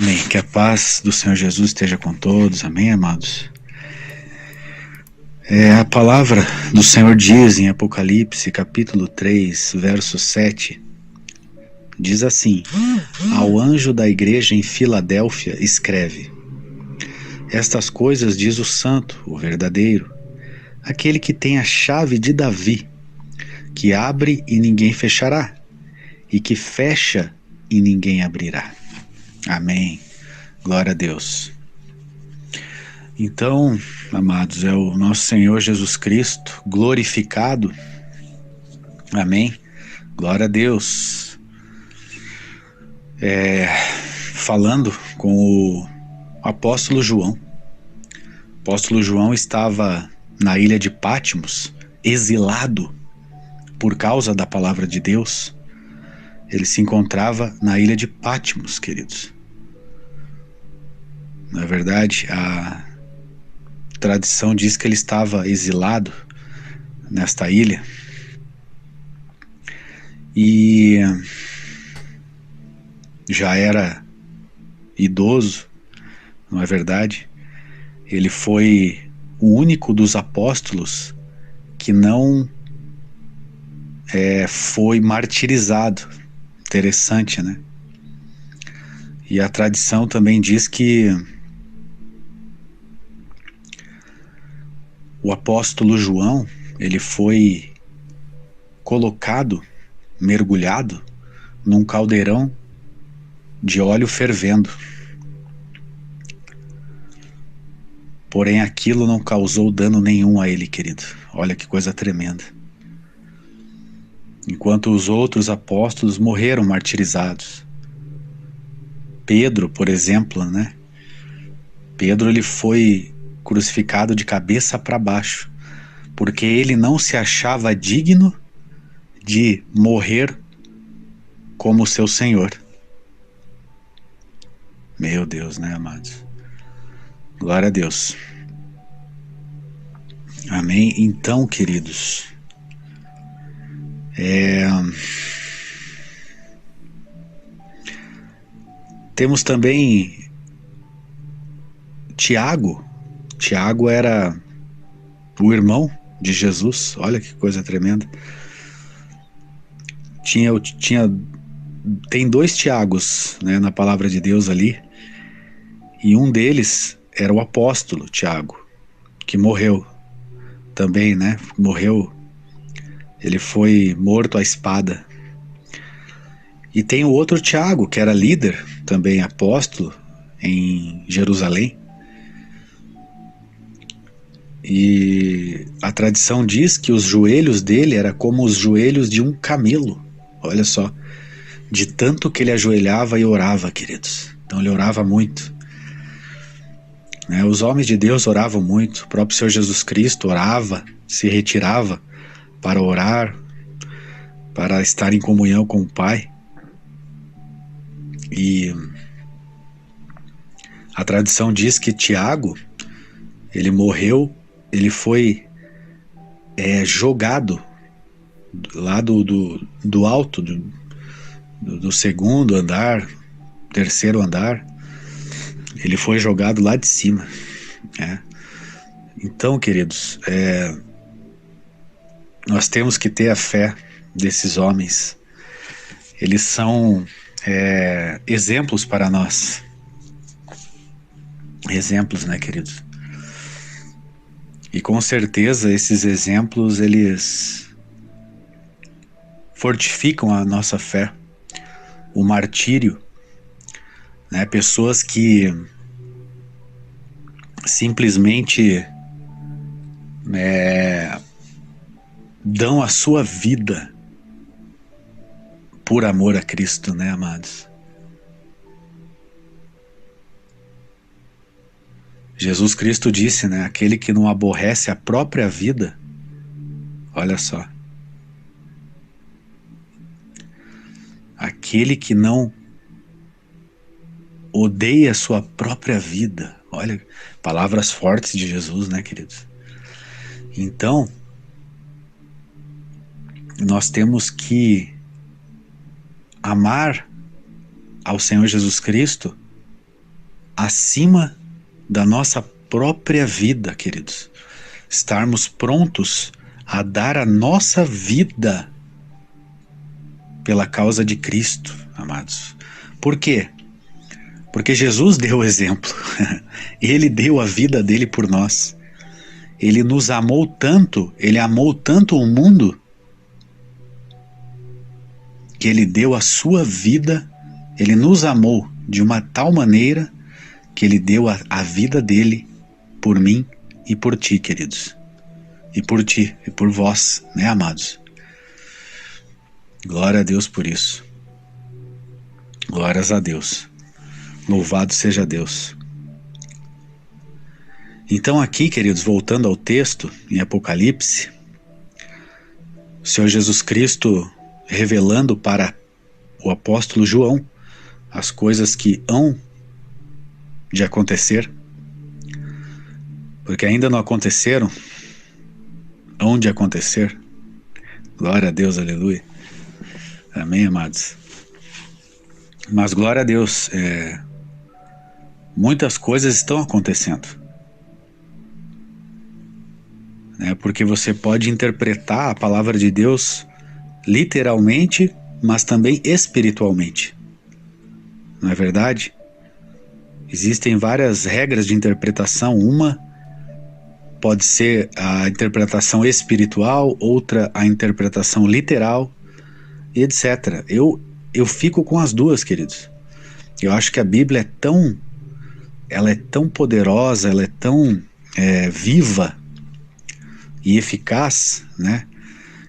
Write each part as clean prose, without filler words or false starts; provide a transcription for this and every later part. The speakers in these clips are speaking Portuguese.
Amém. Que a paz do Senhor Jesus esteja com todos. Amém, amados? A palavra do Senhor diz em Apocalipse, capítulo 3, verso 7, diz assim: ao anjo da igreja em Filadélfia escreve: estas coisas diz o santo, o verdadeiro, aquele que tem a chave de Davi, que abre e ninguém fechará, e que fecha e ninguém abrirá. Amém. Glória a Deus. Então, amados, é o nosso Senhor Jesus Cristo glorificado. Amém. Glória a Deus. Falando com o apóstolo João. O apóstolo João estava na ilha de Patmos, exilado por causa da palavra de Deus. Ele se encontrava na ilha de Patmos, queridos. Na verdade, a tradição diz que ele estava exilado nesta ilha e já era idoso, não é verdade? Ele foi o único dos apóstolos que não foi martirizado. Interessante, né? E a tradição também diz que o apóstolo João, ele foi colocado, mergulhado num caldeirão de óleo fervendo. Porém, aquilo não causou dano nenhum a ele, querido. Olha que coisa tremenda. Enquanto os outros apóstolos morreram martirizados. Pedro, por exemplo, né? Pedro, ele foi crucificado de cabeça para baixo, porque ele não se achava digno de morrer como seu Senhor. Meu Deus, né, amados? Glória a Deus. Amém? Então, queridos, temos também Tiago. Tiago era o irmão de Jesus. Olha que coisa tremenda. Tem dois Tiagos, né, na palavra de Deus ali, e um deles era o apóstolo Tiago, que morreu também, né? Morreu, ele foi morto à espada. E tem o outro Tiago, que era líder, também apóstolo, em Jerusalém. E a tradição diz que os joelhos dele eram como os joelhos de um camelo. Olha só, de tanto que ele ajoelhava e orava, queridos. Então ele orava muito. Os homens de Deus oravam muito. O próprio Senhor Jesus Cristo orava, se retirava para orar, para estar em comunhão com o Pai. E a tradição diz que Tiago, ele morreu, ele foi jogado lá do alto, do segundo andar, terceiro andar. Ele foi jogado lá de cima. Então, queridos, nós temos que ter a fé desses homens. Eles são exemplos para nós. Exemplos, né, queridos? E com certeza esses exemplos, eles fortificam a nossa fé. O martírio, né? Pessoas que simplesmente dão a sua vida por amor a Cristo, né, amados? Jesus Cristo disse, né? Aquele que não aborrece a própria vida, olha só, aquele que não odeia a sua própria vida, olha, palavras fortes de Jesus, né, queridos? Então, nós temos que amar ao Senhor Jesus Cristo acima da nossa própria vida, queridos. Estarmos prontos a dar a nossa vida pela causa de Cristo, amados. Por quê? Porque Jesus deu o exemplo. Ele deu a vida dele por nós. Ele nos amou tanto, ele amou tanto o mundo, que ele deu a sua vida, ele nos amou de uma tal maneira que ele deu a vida dele por mim e por ti, queridos. E por ti, e por vós, né, amados? Glória a Deus por isso. Glórias a Deus. Louvado seja Deus. Então aqui, queridos, voltando ao texto, em Apocalipse, o Senhor Jesus Cristo revelando para o apóstolo João as coisas que hão de acontecer, porque ainda não aconteceram, hão de acontecer. Glória a Deus, aleluia. Amém, amados? Mas glória a Deus, muitas coisas estão acontecendo, né? Porque você pode interpretar a palavra de Deus literalmente, mas também espiritualmente. Não é verdade? Existem várias regras de interpretação. Uma pode ser a interpretação espiritual, outra a interpretação literal, etc. Eu fico com as duas, queridos. Eu acho que a Bíblia ela é tão poderosa, ela é tão viva e eficaz, né?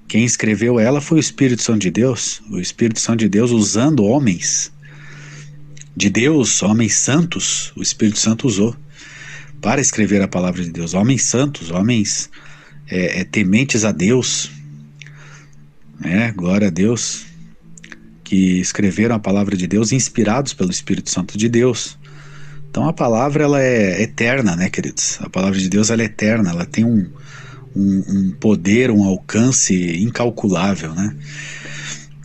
Quem escreveu ela foi o Espírito Santo de Deus. O Espírito Santo de Deus usando homens de Deus, homens santos, o Espírito Santo usou para escrever a palavra de Deus. Homens santos, homens tementes a Deus, glória a Deus, que escreveram a palavra de Deus inspirados pelo Espírito Santo de Deus. Então a palavra ela é eterna, né, queridos? A palavra de Deus ela é eterna, ela tem um poder, um alcance incalculável, né?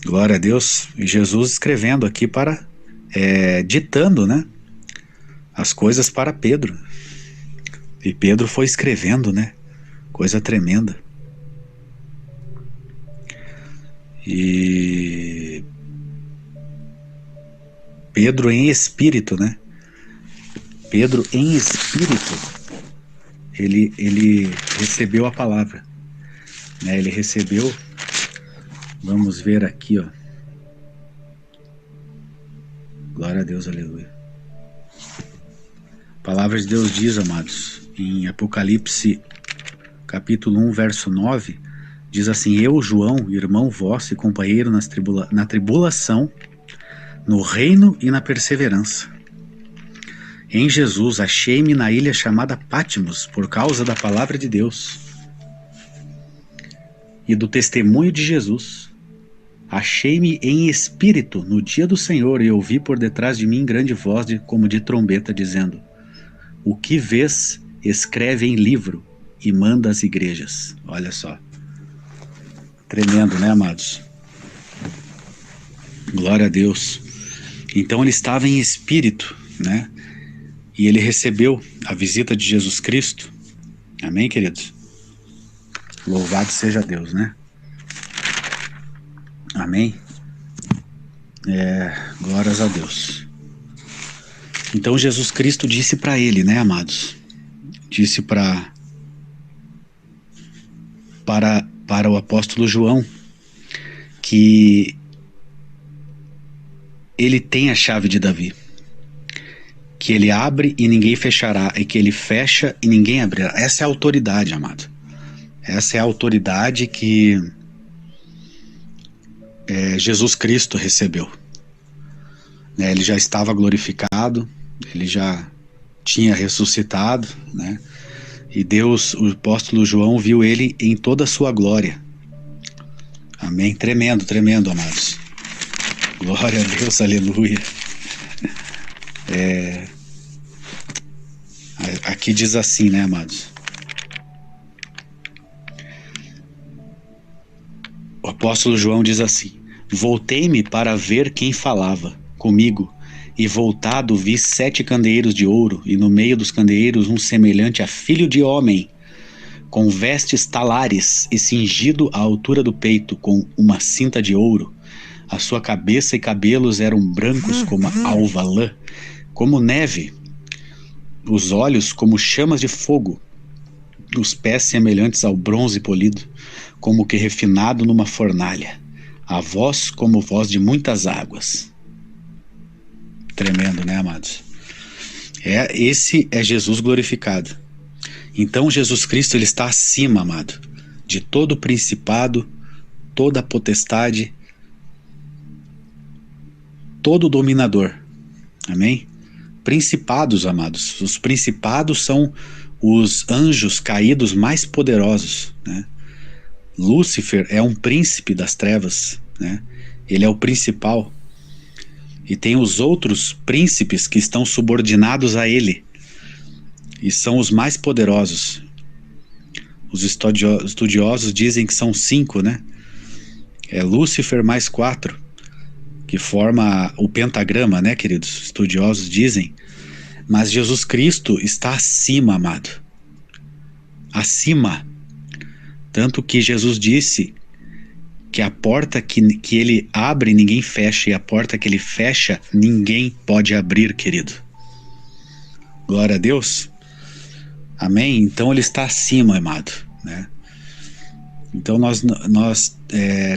Glória a Deus. E Jesus escrevendo aqui ditando, né, as coisas para Pedro. E Pedro foi escrevendo, né? Coisa tremenda. E Pedro em espírito, né? Pedro em espírito, ele recebeu a palavra, né? Ele recebeu, vamos ver aqui, ó. Glória a Deus, aleluia. A palavra de Deus diz, amados, em Apocalipse capítulo 1, verso 9, diz assim: eu, João, irmão vosso e companheiro na tribulação, no reino e na perseverança. Em Jesus achei-me na ilha chamada Patmos por causa da palavra de Deus e do testemunho de Jesus. Achei-me em espírito no dia do Senhor e ouvi por detrás de mim grande voz como de trombeta dizendo: o que vês, escreve em livro e manda às igrejas. Olha só. Tremendo, né, amados? Glória a Deus. Então ele estava em espírito, né? E ele recebeu a visita de Jesus Cristo. Amém, queridos? Louvado seja Deus, né? Amém? Glórias a Deus. Então Jesus Cristo disse para ele, né, amados? Disse para o apóstolo João que ele tem a chave de Davi, que ele abre e ninguém fechará, e que ele fecha e ninguém abrirá. Essa é a autoridade, amado. Essa é a autoridade que Jesus Cristo recebeu. Ele já estava glorificado, ele já tinha ressuscitado, né? E Deus, o apóstolo João, viu ele em toda a sua glória. Amém? Tremendo, tremendo, amados. Glória a Deus, aleluia. Aqui diz assim, né, amados? O apóstolo João diz assim: voltei-me para ver quem falava comigo, E voltado vi 7 candeeiros de ouro, e no meio dos candeeiros um semelhante a filho de homem, com vestes talares e cingido à altura do peito com uma cinta de ouro. A sua cabeça e cabelos eram brancos como a alva lã, como neve, os olhos como chamas de fogo, os pés semelhantes ao bronze polido, como que refinado numa fornalha, a voz como voz de muitas águas. Tremendo, né, amados? Esse é Jesus glorificado. Então Jesus Cristo, ele está acima, amado, de todo principado, toda potestade, todo dominador. Amém? Principados, amados. Os principados são os anjos caídos mais poderosos, né? Lúcifer é um príncipe das trevas, né? Ele é o principal. E tem os outros príncipes que estão subordinados a ele, e são os mais poderosos. Os estudiosos dizem que são 5, né? É Lúcifer mais 4, que forma o pentagrama, né, queridos? Estudiosos dizem. Mas Jesus Cristo está acima, amado. Acima. Tanto que Jesus disse que a porta que ele abre, ninguém fecha, e a porta que ele fecha, ninguém pode abrir, querido. Glória a Deus. Amém? Então ele está acima, amado, né? Então nós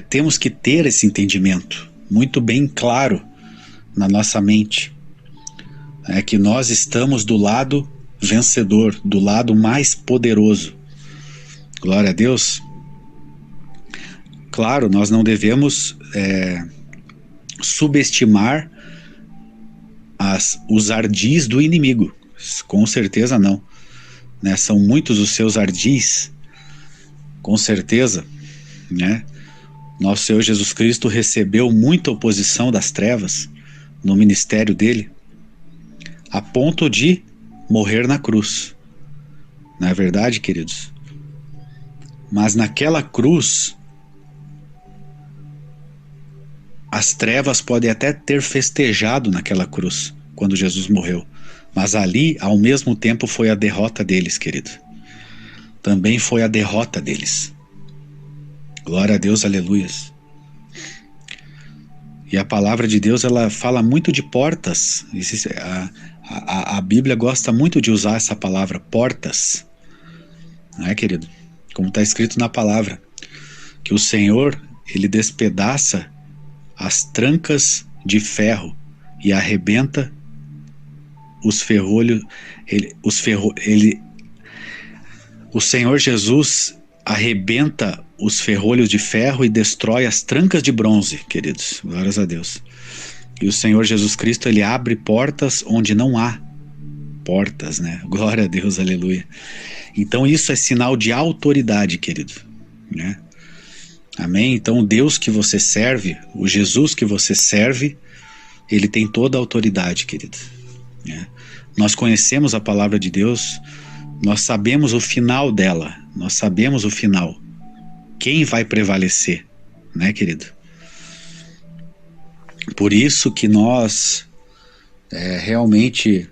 temos que ter esse entendimento muito bem claro na nossa mente, é que nós estamos do lado vencedor, do lado mais poderoso. Glória a Deus. Claro, nós não devemos subestimar os ardis do inimigo, com certeza não, né? São muitos os seus ardis, com certeza, né? Nosso Senhor Jesus Cristo recebeu muita oposição das trevas no ministério dele, a ponto de morrer na cruz. Não é verdade, queridos? Mas naquela cruz, as trevas podem até ter festejado naquela cruz, quando Jesus morreu. Mas ali, ao mesmo tempo, foi a derrota deles, querido. Também foi a derrota deles. Glória a Deus, aleluias. E a palavra de Deus, ela fala muito de portas. A Bíblia gosta muito de usar essa palavra, portas. Não é, querido? Como está escrito na palavra, que o Senhor, ele despedaça as trancas de ferro e arrebenta os ferrolhos. O Senhor Jesus arrebenta os ferrolhos de ferro e destrói as trancas de bronze, queridos. Glórias a Deus. E o Senhor Jesus Cristo, ele abre portas onde não há portas, né? Glória a Deus, aleluia. Então isso é sinal de autoridade, querido, né? Amém? Então o Deus que você serve, o Jesus que você serve, ele tem toda a autoridade, querido, né? Nós conhecemos a palavra de Deus, nós sabemos o final dela, nós sabemos o final, quem vai prevalecer, né, querido? Por isso que nós realmente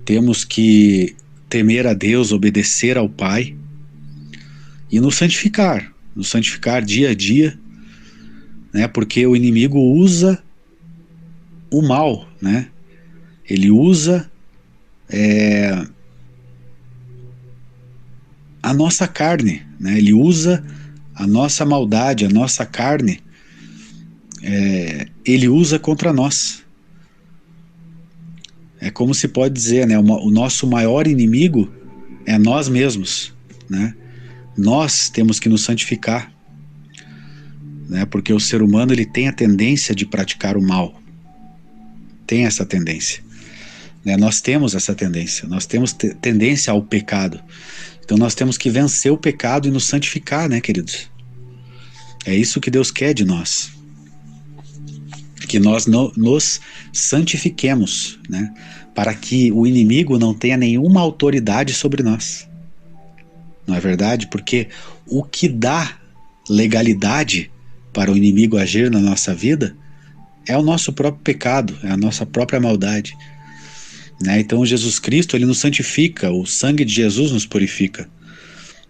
temos que temer a Deus, obedecer ao Pai e nos santificar dia a dia, né? Porque o inimigo usa o mal, né? Ele usa a nossa carne, né? Ele usa a nossa maldade, a nossa carne, ele usa contra nós. É como se pode dizer, né? O nosso maior inimigo é nós mesmos, né? Nós temos que nos santificar, né? Porque o ser humano, ele tem a tendência de praticar o mal, tem essa tendência, né? Nós temos essa tendência, nós temos tendência ao pecado. Então nós temos que vencer o pecado e nos santificar, né, queridos? É isso que Deus quer de nós, que nós nos santifiquemos, né? Para que o inimigo não tenha nenhuma autoridade sobre nós. Não é verdade? Porque o que dá legalidade para o inimigo agir na nossa vida é o nosso próprio pecado, é a nossa própria maldade, né? Então Jesus Cristo, ele nos santifica, o sangue de Jesus nos purifica,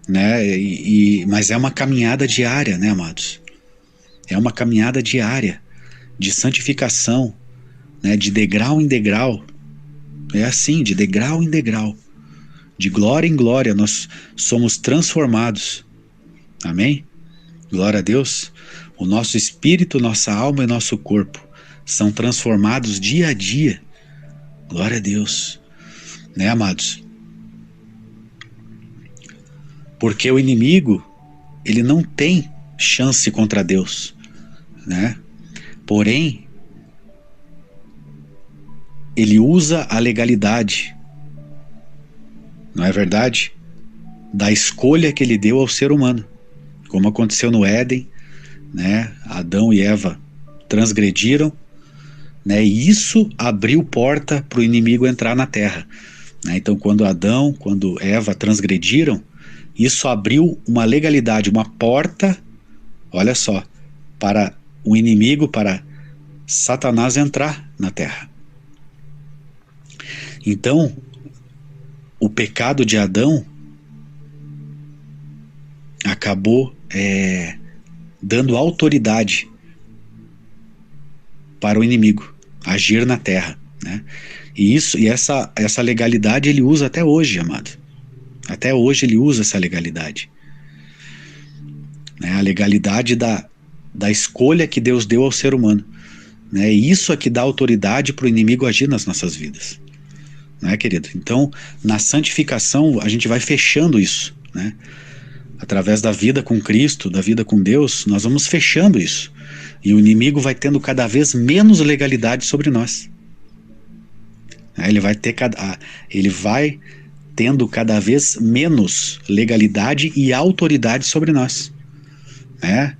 né? Mas é uma caminhada diária, né, amados? É uma caminhada diária de santificação, né? De degrau em degrau. É assim, de degrau em degrau, de glória em glória, nós somos transformados. Amém? Glória a Deus. O nosso espírito, nossa alma e nosso corpo são transformados dia a dia. Glória a Deus. Né, amados? Porque o inimigo, ele não tem chance contra Deus, né? Porém, ele usa a legalidade, não é verdade? Da escolha que ele deu ao ser humano, como aconteceu no Éden, né? Adão e Eva transgrediram, né? E isso abriu porta para o inimigo entrar na terra, né? Então, quando Eva transgrediram, isso abriu uma legalidade, uma porta, olha só, para o inimigo, para Satanás entrar na terra. Então, o pecado de Adão acabou dando autoridade para o inimigo agir na terra, né? E essa legalidade ele usa até hoje, amado. Até hoje ele usa essa legalidade, né? A legalidade da escolha que Deus deu ao ser humano, né? E isso é que dá autoridade para o inimigo agir nas nossas vidas, né, querido? Então, na santificação, a gente vai fechando isso, né? Através da vida com Cristo, da vida com Deus, nós vamos fechando isso. E o inimigo vai tendo cada vez menos legalidade sobre nós. Ele vai tendo cada vez menos legalidade e autoridade sobre nós, né?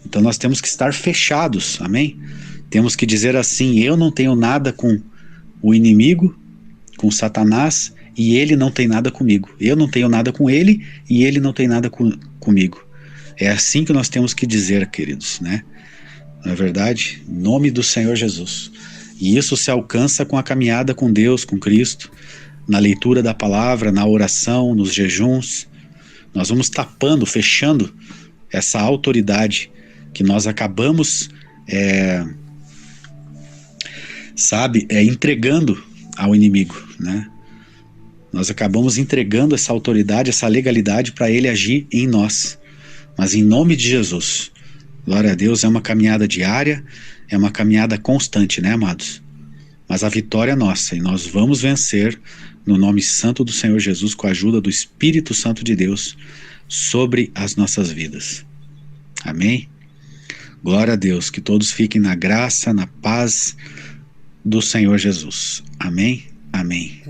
Então nós temos que estar fechados, amém? Temos que dizer assim: eu não tenho nada com o inimigo, com Satanás, e ele não tem nada comigo. Eu não tenho nada com ele e ele não tem nada comigo. É assim que nós temos que dizer, queridos, né? Não é verdade? Em nome do Senhor Jesus. E isso se alcança com a caminhada com Deus, com Cristo, na leitura da palavra, na oração, nos jejuns. Nós vamos tapando, fechando essa autoridade que nós acabamos, entregando ao inimigo, né? Nós acabamos entregando essa autoridade, essa legalidade para ele agir em nós. Mas em nome de Jesus, glória a Deus, é uma caminhada diária, é uma caminhada constante, né, amados? Mas a vitória é nossa e nós vamos vencer no nome santo do Senhor Jesus, com a ajuda do Espírito Santo de Deus sobre as nossas vidas. Amém? Glória a Deus, que todos fiquem na graça, na paz do Senhor Jesus. Amém? Amém.